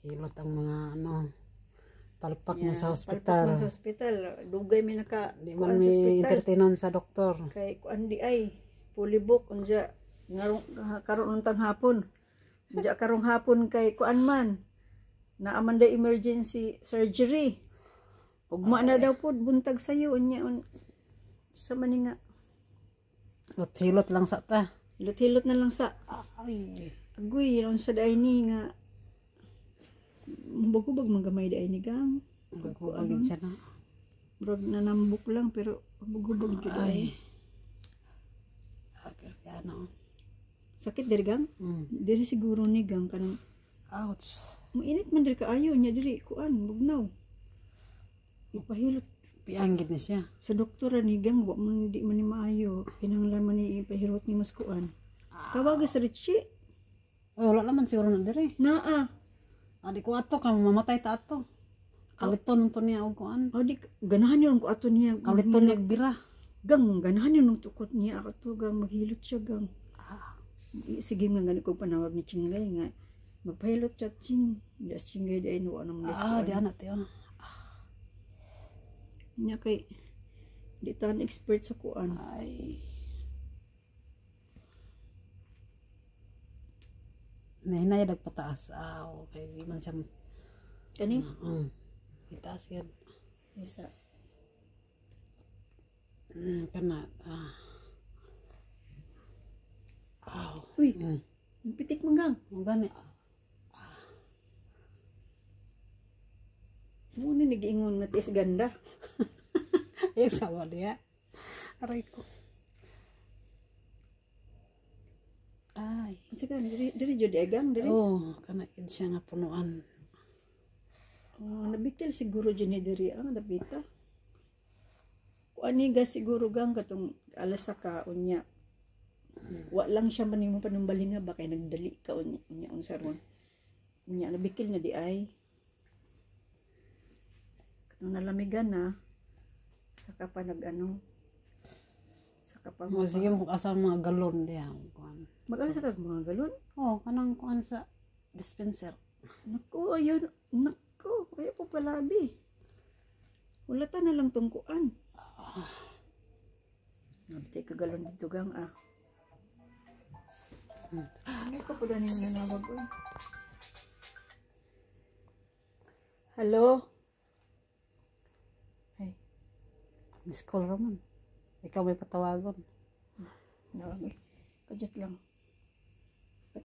Hilot ang mga palpak mo sa Palpak hospital. mo sa hospital. Dugay may Di man may entertainon sa doktor. Kay kuan di ay pulibok unja karon untang hapon. Unja karong hapon kay kuan man. Naaman da emergency surgery. Ugma na daw pod buntag sayo unya sa maninga. Hilot lang sa ta. Hilot-hilot na lang sa Ay. agoy unsa day ni nga bagubag magamay day ni gang. Bagubagin siya na. Brog na nambuk lang pero bagubag jud ay. Sakit diri gang? Diri siguro ni gang kanang ouch. Mainit man diri kaayo nya diri kuan bugnaw. Ipahilot Pianggit na siya. sa doktor ni gang wa man di man ni maayo kinahanglan man ni ipahirot ni mas kuan. Tawag sa Richie. Oh, wala naman siguro na diri. Naa. Adi ko ato ka mamatay ta ato. Kaliton to niya og kuan. Di ganahan yun ko ato niya. Kaliton niya bira. Gang ganahan yun ng tukot niya ato gang maghilot siya gang. Sige nga ganito ko panawag ni Chingay nga magpahilot siya Ching. Dias Chingay day no anong les ko. Di anak tiyo. Nya kay di tan expert sa kuan. Ay. Nahinay nagpataas. Okay, di man siya. Kani? Itaas yan. Isa. Kana. Uy. Yung pitik manggang. Ang gani. Muna nag-iingon nga tis ganda. Yung sawa niya. Aray ko. Ay. Sige, diri jud egang diri. Kana siya nga punuan. Nabitil siguro dyan ni diri ang nabita. Kuan ni ga siguro gang katong alas ka unya. Wa lang siya manimo panumbalinga ba kay nagdali ka unya unsa ron. Unya nabikil na di ay. Katong nalamigan na saka pa saka pa Sige mo kung asa mga galon diya. Mag-asa ka mga galon? Kanang kuan sa dispenser. Naku, ayun. Naku, kaya po palabi. Wala ta na lang tong kuan. Nabitay ka galon dito gang Ano ka po na ninyo nawag ko? Hello? Ay. Miss call raman. Ikaw may patawagon. Nawag eh. Kajat lang.